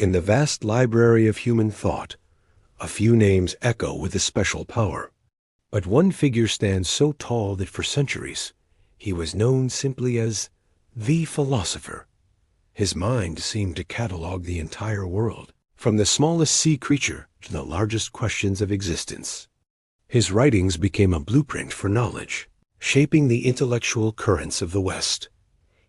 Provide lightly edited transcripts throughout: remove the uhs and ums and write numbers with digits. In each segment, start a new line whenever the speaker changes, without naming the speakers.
In the vast library of human thought, a few names echo with a special power. But one figure stands so tall that for centuries he was known simply as the philosopher. His mind seemed to catalog the entire world, from the smallest sea creature to the largest questions of existence. His writings became a blueprint for knowledge, shaping the intellectual currents of the West.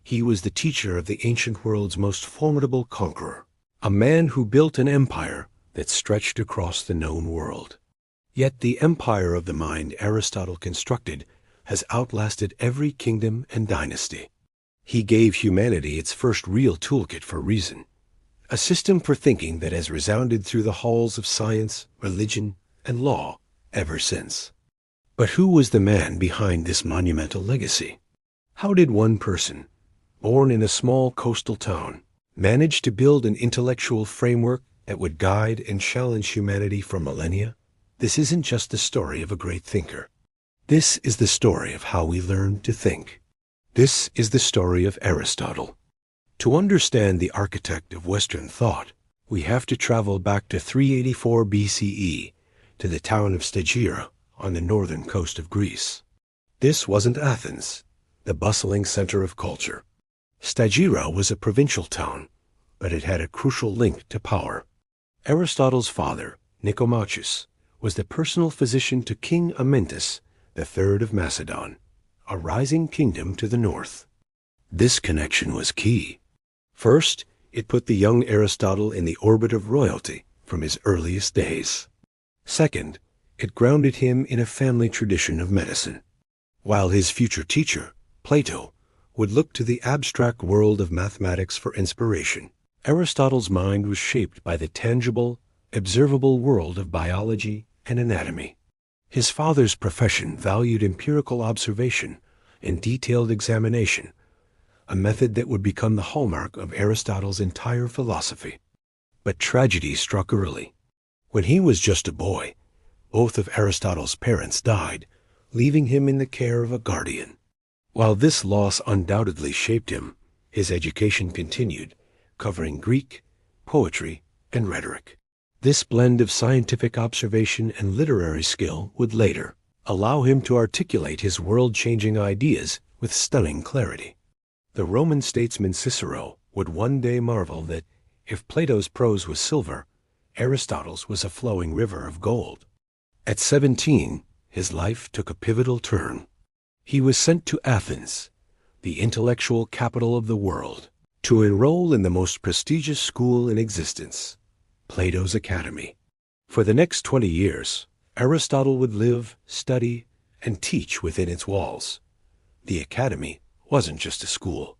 He was the teacher of the ancient world's most formidable conqueror, a man who built an empire that stretched across the known world. Yet the empire of the mind Aristotle constructed has outlasted every kingdom and dynasty. He gave humanity its first real toolkit for reason, a system for thinking that has resounded through the halls of science, religion, and law ever since. But who was the man behind this monumental legacy? How did one person, born in a small coastal town, manage to build an intellectual framework that would guide and challenge humanity for millennia? This isn't just the story of a great thinker. This is the story of how we learn to think. This is the story of Aristotle. To understand the architect of Western thought, we have to travel back to 384 BCE to the town of Stagira on the northern coast of Greece. This wasn't Athens, the bustling center of culture. Stagira was a provincial town, but it had a crucial link to power. Aristotle's father, Nicomachus, was the personal physician to King Amyntas III of Macedon, a rising kingdom to the north. This connection was key. First, it put the young Aristotle in the orbit of royalty from his earliest days. Second, it grounded him in a family tradition of medicine. While his future teacher, Plato, would look to the abstract world of mathematics for inspiration, Aristotle's mind was shaped by the tangible, observable world of biology and anatomy. His father's profession valued empirical observation and detailed examination, a method that would become the hallmark of Aristotle's entire philosophy. But tragedy struck early. When he was just a boy, both of Aristotle's parents died, leaving him in the care of a guardian. While this loss undoubtedly shaped him, his education continued, covering Greek, poetry, and rhetoric. This blend of scientific observation and literary skill would later allow him to articulate his world-changing ideas with stunning clarity. The Roman statesman Cicero would one day marvel that if Plato's prose was silver, Aristotle's was a flowing river of gold. At 17, his life took a pivotal turn. He was sent to Athens, the intellectual capital of the world, to enroll in the most prestigious school in existence, Plato's Academy. For the next 20 years, Aristotle would live, study, and teach within its walls. The Academy wasn't just a school.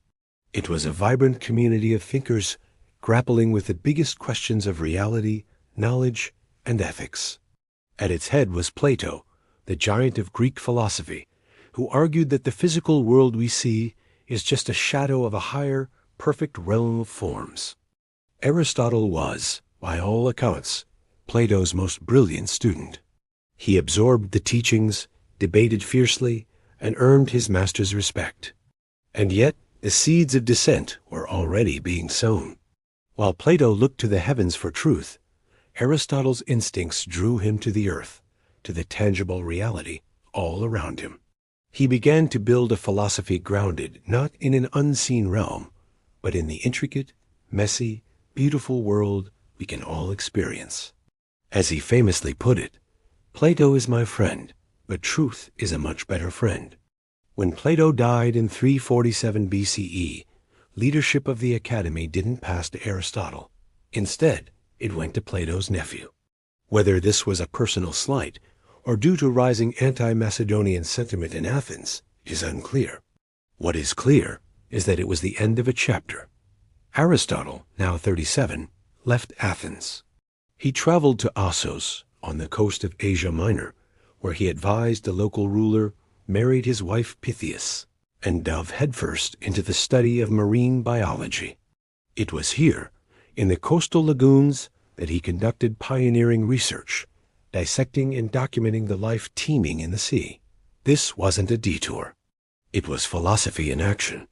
It was a vibrant community of thinkers grappling with the biggest questions of reality, knowledge, and ethics. At its head was Plato, the giant of Greek philosophy, who argued that the physical world we see is just a shadow of a higher, perfect realm of forms. Aristotle was, by all accounts, Plato's most brilliant student. He absorbed the teachings, debated fiercely, and earned his master's respect. And yet, the seeds of dissent were already being sown. While Plato looked to the heavens for truth, Aristotle's instincts drew him to the earth, to the tangible reality all around him. He began to build a philosophy grounded not in an unseen realm, but in the intricate, messy, beautiful world we can all experience. As he famously put it, Plato is my friend, but truth is a much better friend. When Plato died in 347 BCE, leadership of the Academy didn't pass to Aristotle. Instead, it went to Plato's nephew. Whether this was a personal slight or due to rising anti-Macedonian sentiment in Athens is unclear. What is clear is that it was the end of a chapter. Aristotle, now 37, left Athens. He traveled to Assos, on the coast of Asia Minor, where he advised the local ruler, married his wife Pythias, and dove headfirst into the study of marine biology. It was here, in the coastal lagoons, that he conducted pioneering research, dissecting and documenting the life teeming in the sea. This wasn't a detour. It was philosophy in action.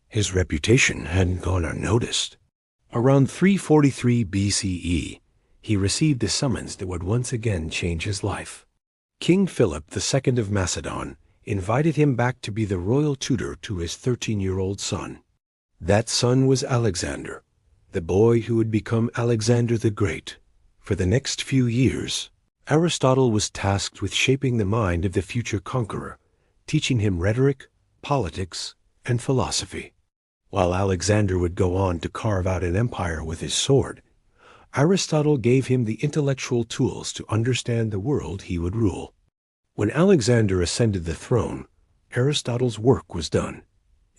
His reputation hadn't gone unnoticed. Around 343 BCE, he received a summons that would once again change his life. King Philip II of Macedon invited him back to be the royal tutor to his 13-year-old son. That son was Alexander, the boy who would become Alexander the Great. For the next few years, Aristotle was tasked with shaping the mind of the future conqueror, teaching him rhetoric, politics, and philosophy. While Alexander would go on to carve out an empire with his sword, Aristotle gave him the intellectual tools to understand the world he would rule. When Alexander ascended the throne, Aristotle's work was done.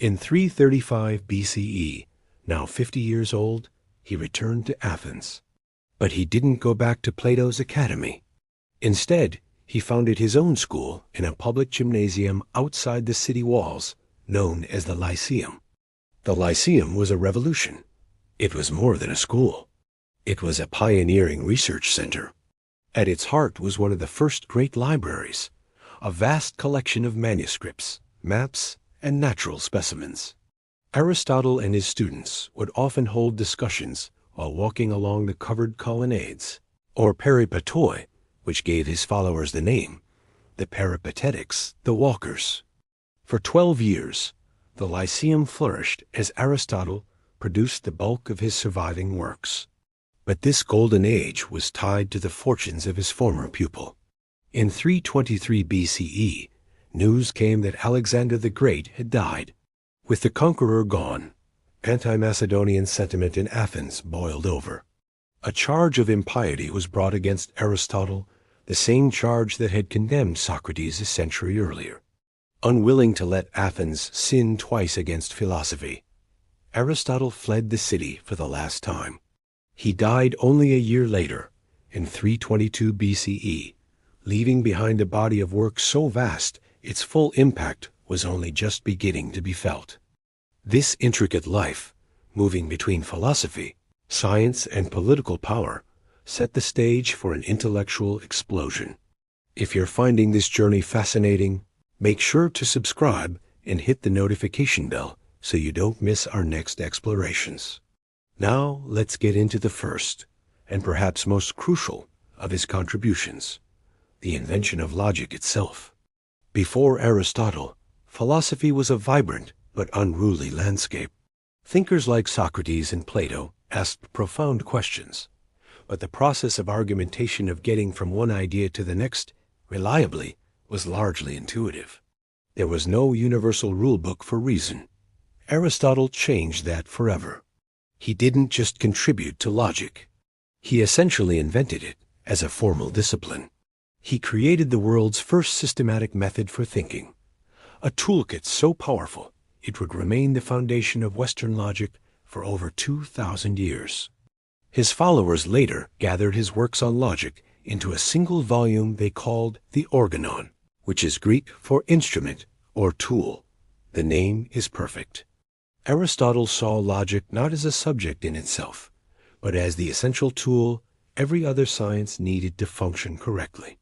In 335 BCE, now 50 years old, he returned to Athens. But he didn't go back to Plato's academy. Instead, he founded his own school in a public gymnasium outside the city walls, known as the Lyceum. The Lyceum was a revolution. It was more than a school. It was a pioneering research center. At its heart was one of the first great libraries, a vast collection of manuscripts, maps, and natural specimens. Aristotle and his students would often hold discussions while walking along the covered colonnades, or peripatoi, which gave his followers the name, the Peripatetics, the walkers. For 12 years, the Lyceum flourished as Aristotle produced the bulk of his surviving works. But this golden age was tied to the fortunes of his former pupil. In 323 BCE, news came that Alexander the Great had died. With the conqueror gone, anti-Macedonian sentiment in Athens boiled over. A charge of impiety was brought against Aristotle, the same charge that had condemned Socrates a century earlier. Unwilling to let Athens sin twice against philosophy, Aristotle fled the city for the last time. He died only a year later, in 322 BCE, leaving behind a body of work so vast its full impact was only just beginning to be felt. This intricate life, moving between philosophy, science, and political power, set the stage for an intellectual explosion. If you're finding this journey fascinating, make sure to subscribe and hit the notification bell so you don't miss our next explorations. Now let's get into the first, and perhaps most crucial, of his contributions, the invention of logic itself. Before Aristotle, philosophy was a vibrant but unruly landscape. Thinkers like Socrates and Plato asked profound questions, but the process of argumentation of getting from one idea to the next reliably was largely intuitive. There was no universal rulebook for reason. Aristotle changed that forever. He didn't just contribute to logic. He essentially invented it as a formal discipline. He created the world's first systematic method for thinking, a toolkit so powerful it would remain the foundation of Western logic for over 2,000 years. His followers later gathered his works on logic into a single volume they called the Organon, which is Greek for instrument or tool. The name is perfect. Aristotle saw logic not as a subject in itself, but as the essential tool every other science needed to function correctly.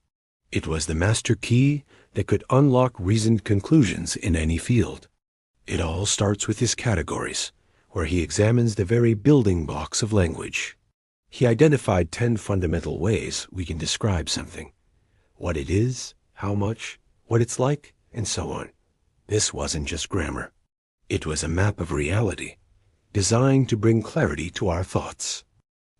It was the master key that could unlock reasoned conclusions in any field. It all starts with his categories, where he examines the very building blocks of language. He identified 10 fundamental ways we can describe something: what it is, how much, what it's like, and so on. This wasn't just grammar. It was a map of reality, designed to bring clarity to our thoughts.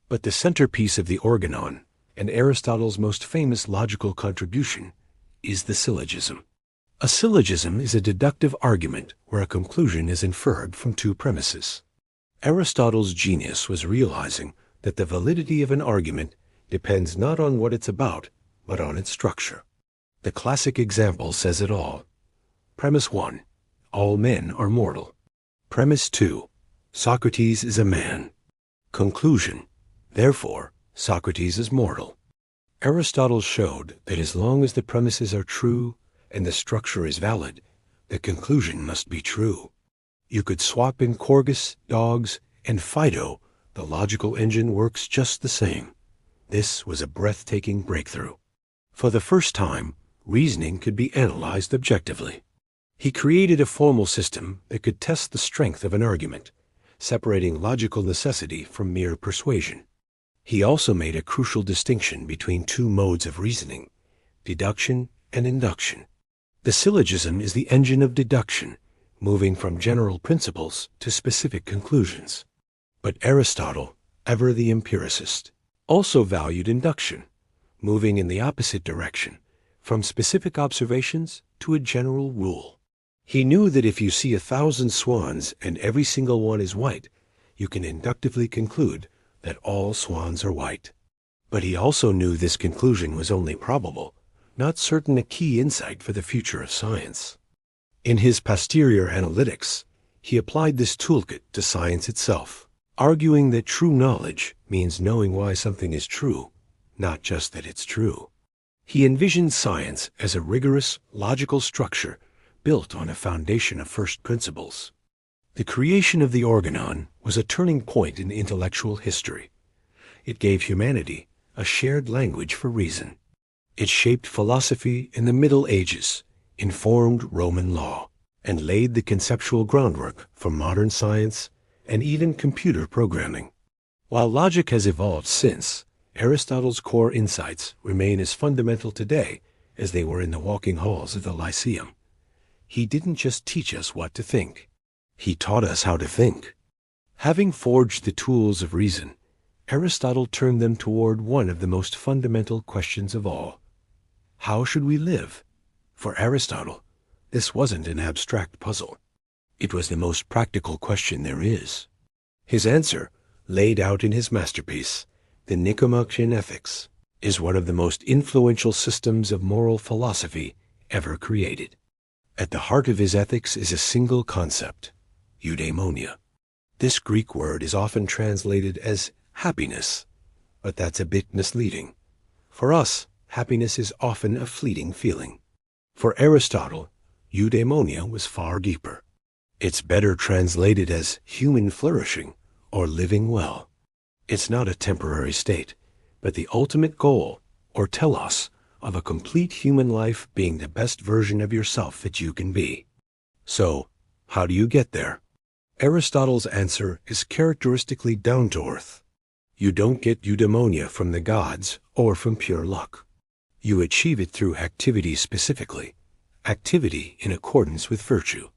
But the centerpiece of the Organon, and Aristotle's most famous logical contribution, is the syllogism. A syllogism is a deductive argument where a conclusion is inferred from 2 premises. Aristotle's genius was realizing that the validity of an argument depends not on what it's about, but on its structure. The classic example says it all. Premise 1. All men are mortal. Premise 2. Socrates is a man. Conclusion. Therefore, Socrates is mortal. Aristotle showed that as long as the premises are true and the structure is valid, the conclusion must be true. You could swap in Corgus, dogs, and Fido. The logical engine works just the same. This was a breathtaking breakthrough. For the first time, reasoning could be analyzed objectively. He created a formal system that could test the strength of an argument, separating logical necessity from mere persuasion. He also made a crucial distinction between two modes of reasoning, deduction and induction. The syllogism is the engine of deduction, moving from general principles to specific conclusions. But Aristotle, ever the empiricist, also valued induction, moving in the opposite direction, from specific observations to a general rule. He knew that if you see 1,000 swans and every single one is white, you can inductively conclude that all swans are white. But he also knew this conclusion was only probable, not certain a key insight for the future of science. In his posterior analytics, he applied this toolkit to science itself, arguing that true knowledge means knowing why something is true, not just that it's true. He envisioned science as a rigorous, logical structure built on a foundation of first principles. The creation of the Organon was a turning point in intellectual history. It gave humanity a shared language for reason. It shaped philosophy in the Middle Ages, informed Roman law, and laid the conceptual groundwork for modern science and even computer programming. While logic has evolved since, Aristotle's core insights remain as fundamental today as they were in the walking halls of the Lyceum. He didn't just teach us what to think. He taught us how to think. Having forged the tools of reason, Aristotle turned them toward one of the most fundamental questions of all. How should we live? For Aristotle, this wasn't an abstract puzzle. It was the most practical question there is. His answer, laid out in his masterpiece, The Nicomachean Ethics, is one of the most influential systems of moral philosophy ever created. At the heart of his ethics is a single concept, eudaimonia. This Greek word is often translated as happiness, but that's a bit misleading. For us, happiness is often a fleeting feeling. For Aristotle, eudaimonia was far deeper. It's better translated as human flourishing or living well. It's not a temporary state, but the ultimate goal, or telos, of a complete human life being the best version of yourself that you can be. So, how do you get there? Aristotle's answer is characteristically down to earth. You don't get eudaimonia from the gods or from pure luck. You achieve it through activity specifically, activity in accordance with virtue.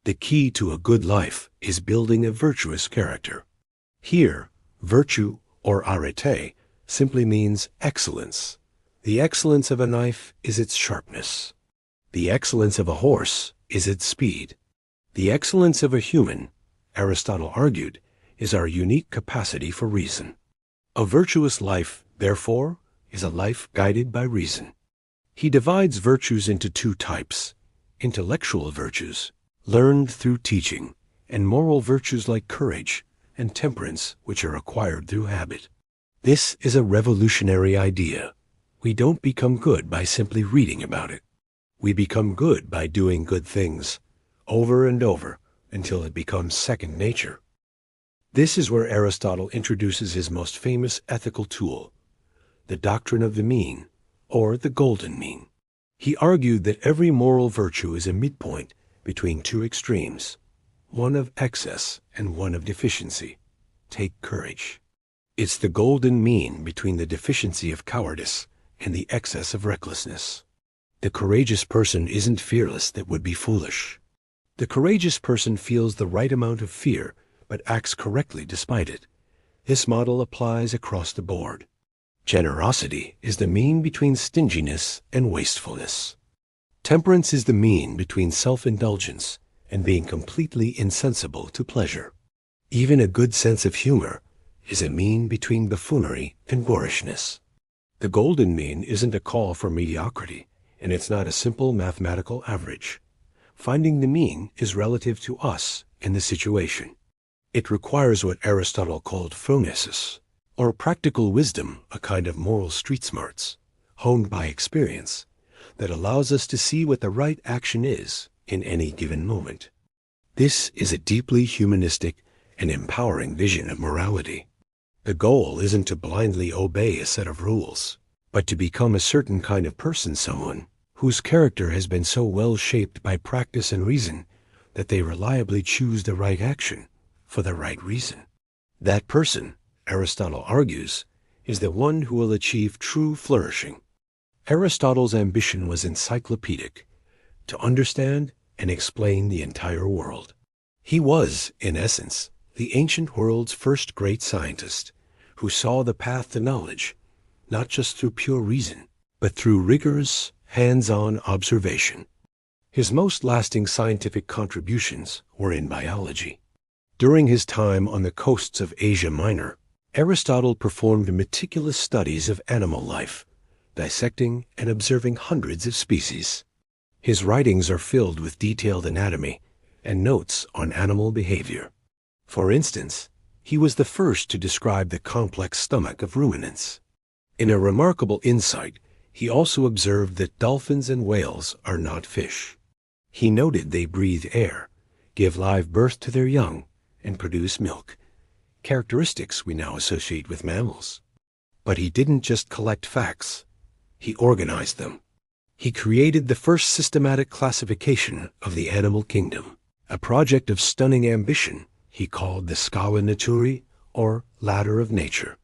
The key to a good life is building a virtuous character. Here, virtue, or arete, simply means excellence. The excellence of a knife is its sharpness. The excellence of a horse is its speed. The excellence of a human, Aristotle argued, is our unique capacity for reason. A virtuous life, therefore, is a life guided by reason. He divides virtues into two types: intellectual virtues, learned through teaching, and moral virtues like courage and temperance, which are acquired through habit. This is a revolutionary idea. We don't become good by simply reading about it. We become good by doing good things, over and over, until it becomes second nature. This is where Aristotle introduces his most famous ethical tool, the doctrine of the mean, or the golden mean. He argued that every moral virtue is a midpoint between two extremes, one of excess and one of deficiency. Take courage. It's the golden mean between the deficiency of cowardice and the excess of recklessness. The courageous person isn't fearless that would be foolish. The courageous person feels the right amount of fear, but acts correctly despite it. This model applies across the board. Generosity is the mean between stinginess and wastefulness. Temperance is the mean between self-indulgence and being completely insensible to pleasure. Even a good sense of humor is a mean between buffoonery and boorishness. The golden mean isn't a call for mediocrity, and it's not a simple mathematical average. Finding the mean is relative to us in the situation. It requires what Aristotle called phronesis, or practical wisdom, a kind of moral street smarts, honed by experience, that allows us to see what the right action is in any given moment. This is a deeply humanistic and empowering vision of morality. The goal isn't to blindly obey a set of rules, but to become a certain kind of person, someone whose character has been so well shaped by practice and reason that they reliably choose the right action, for the right reason. That person, Aristotle argues, is the one who will achieve true flourishing. Aristotle's ambition was encyclopedic, to understand and explain the entire world. He was, in essence, the ancient world's first great scientist, who saw the path to knowledge, not just through pure reason, but through rigorous, hands-on observation. His most lasting scientific contributions were in biology. During his time on the coasts of Asia Minor, Aristotle performed meticulous studies of animal life, dissecting and observing hundreds of species. His writings are filled with detailed anatomy and notes on animal behavior. For instance, he was the first to describe the complex stomach of ruminants. In a remarkable insight, he also observed that dolphins and whales are not fish. He noted they breathe air, give live birth to their young, and produce milk, characteristics we now associate with mammals. But he didn't just collect facts. He organized them. He created the first systematic classification of the animal kingdom, a project of stunning ambition he called the Scala Naturae, or ladder of nature.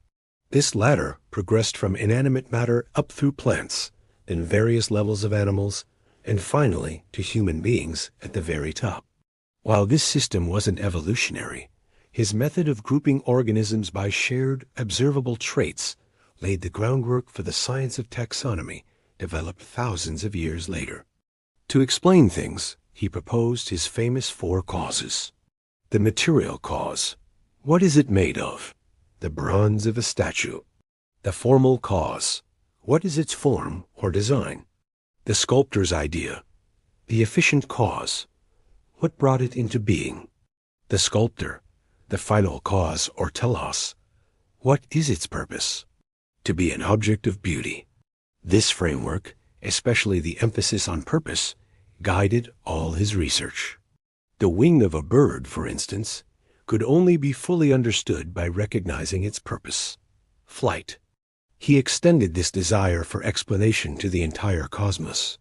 This ladder progressed from inanimate matter up through plants, then various levels of animals, and finally to human beings at the very top. While this system wasn't evolutionary, his method of grouping organisms by shared, observable traits laid the groundwork for the science of taxonomy, developed thousands of years later. To explain things, he proposed his famous four causes. The material cause. What is it made of? The bronze of a statue. The formal cause. What is its form or design? The sculptor's idea. The efficient cause. What brought it into being? The sculptor. The final cause or telos. What is its purpose? To be an object of beauty. This framework, especially the emphasis on purpose, guided all his research. The wing of a bird, for instance, could only be fully understood by recognizing its purpose: flight. He extended this desire for explanation to the entire cosmos.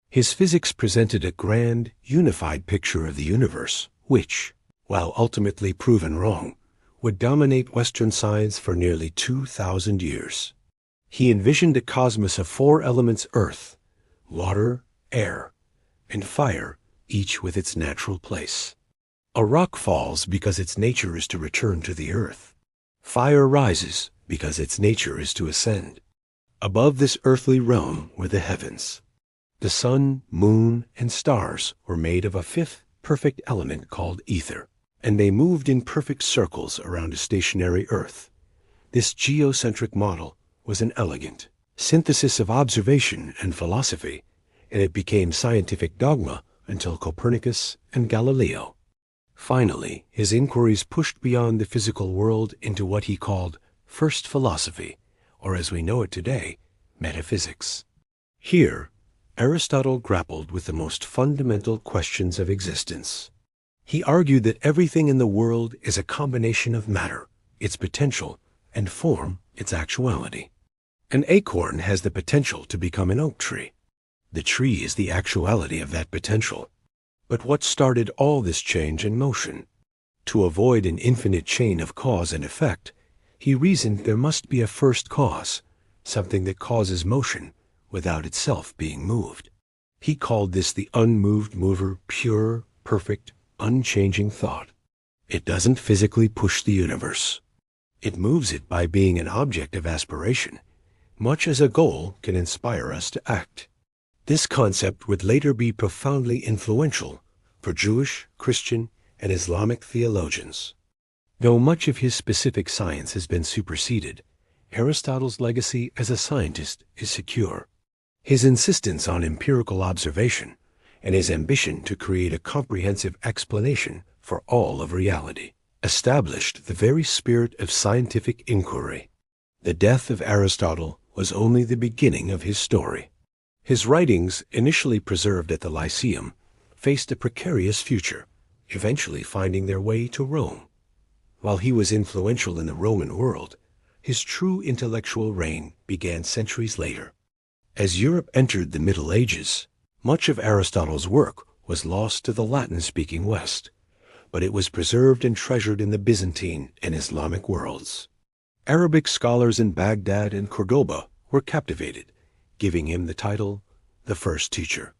His physics presented a grand, unified picture of the universe, which, while ultimately proven wrong, would dominate Western science for nearly 2,000 years. He envisioned a cosmos of four elements: earth, water, air, and fire, each with its natural place. A rock falls because its nature is to return to the earth. Fire rises because its nature is to ascend. Above this earthly realm were the heavens. The sun, moon, and stars were made of a fifth perfect element called ether, and they moved in perfect circles around a stationary earth. This geocentric model was an elegant synthesis of observation and philosophy, and it became scientific dogma until Copernicus and Galileo. Finally, his inquiries pushed beyond the physical world into what he called first philosophy, or as we know it today, metaphysics. Here, Aristotle grappled with the most fundamental questions of existence. He argued that everything in the world is a combination of matter, its potential, and form, its actuality. An acorn has the potential to become an oak tree. The tree is the actuality of that potential. But what started all this change in motion? To avoid an infinite chain of cause and effect, he reasoned there must be a first cause, something that causes motion without itself being moved. He called this the unmoved mover, pure, perfect, unchanging thought. It doesn't physically push the universe. It moves it by being an object of aspiration, much as a goal can inspire us to act. This concept would later be profoundly influential for Jewish, Christian, and Islamic theologians. Though much of his specific science has been superseded, Aristotle's legacy as a scientist is secure. His insistence on empirical observation and his ambition to create a comprehensive explanation for all of reality established the very spirit of scientific inquiry. The death of Aristotle was only the beginning of his story. His writings, initially preserved at the Lyceum, faced a precarious future, eventually finding their way to Rome. While he was influential in the Roman world, his true intellectual reign began centuries later. As Europe entered the Middle Ages, much of Aristotle's work was lost to the Latin-speaking West, but it was preserved and treasured in the Byzantine and Islamic worlds. Arabic scholars in Baghdad and Cordoba were captivated, giving him the title, the first teacher.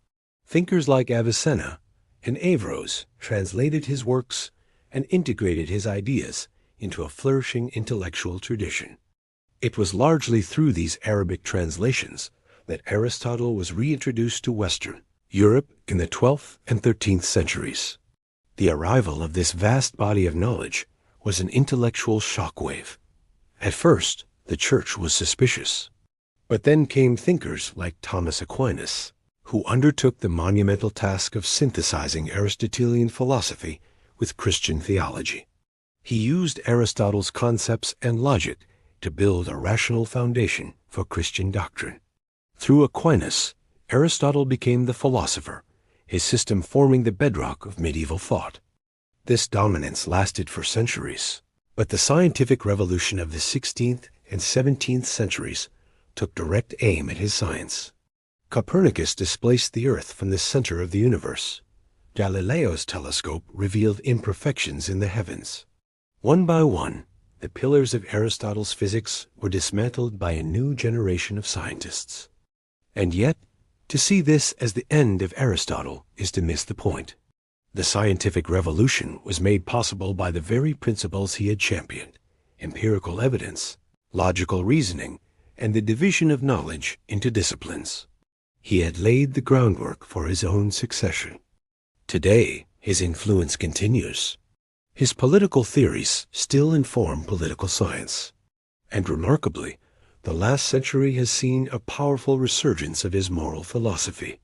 Thinkers like Avicenna and Averroes translated his works and integrated his ideas into a flourishing intellectual tradition. It was largely through these Arabic translations that Aristotle was reintroduced to Western Europe in the 12th and 13th centuries. The arrival of this vast body of knowledge was an intellectual shockwave. At first, the Church was suspicious. But then came thinkers like Thomas Aquinas, who undertook the monumental task of synthesizing Aristotelian philosophy with Christian theology. He used Aristotle's concepts and logic to build a rational foundation for Christian doctrine. Through Aquinas, Aristotle became the philosopher, his system forming the bedrock of medieval thought. This dominance lasted for centuries, but the scientific revolution of the 16th and 17th centuries took direct aim at his science. Copernicus displaced the Earth from the center of the universe. Galileo's telescope revealed imperfections in the heavens. One by one, the pillars of Aristotle's physics were dismantled by a new generation of scientists. And yet, to see this as the end of Aristotle is to miss the point. The scientific revolution was made possible by the very principles he had championed: empirical evidence, logical reasoning, and the division of knowledge into disciplines. He had laid the groundwork for his own succession. Today, his influence continues. His political theories still inform political science. And remarkably, the last century has seen a powerful resurgence of his moral philosophy.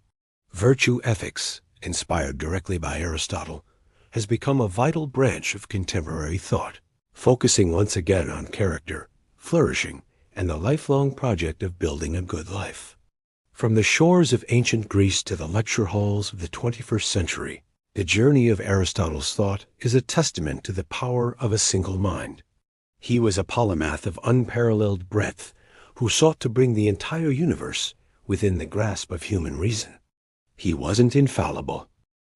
Virtue ethics, inspired directly by Aristotle, has become a vital branch of contemporary thought, focusing once again on character, flourishing, and the lifelong project of building a good life. From the shores of ancient Greece to the lecture halls of the 21st century, the journey of Aristotle's thought is a testament to the power of a single mind. He was a polymath of unparalleled breadth, who sought to bring the entire universe within the grasp of human reason. He wasn't infallible.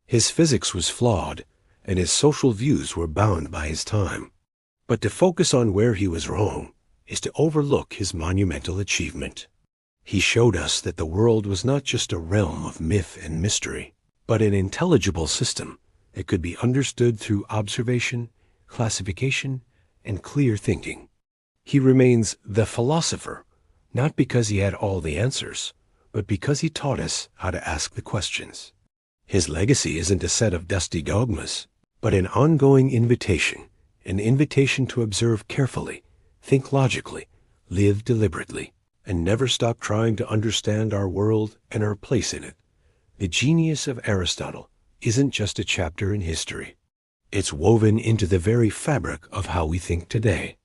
His physics was flawed, and his social views were bound by his time. But to focus on where he was wrong is to overlook his monumental achievement. He showed us that the world was not just a realm of myth and mystery, but an intelligible system that could be understood through observation, classification, and clear thinking. He remains the philosopher, not because he had all the answers, but because he taught us how to ask the questions. His legacy isn't a set of dusty dogmas, but an ongoing invitation, an invitation to observe carefully, think logically, live deliberately, and never stop trying to understand our world and our place in it. The genius of Aristotle isn't just a chapter in history. It's woven into the very fabric of how we think today.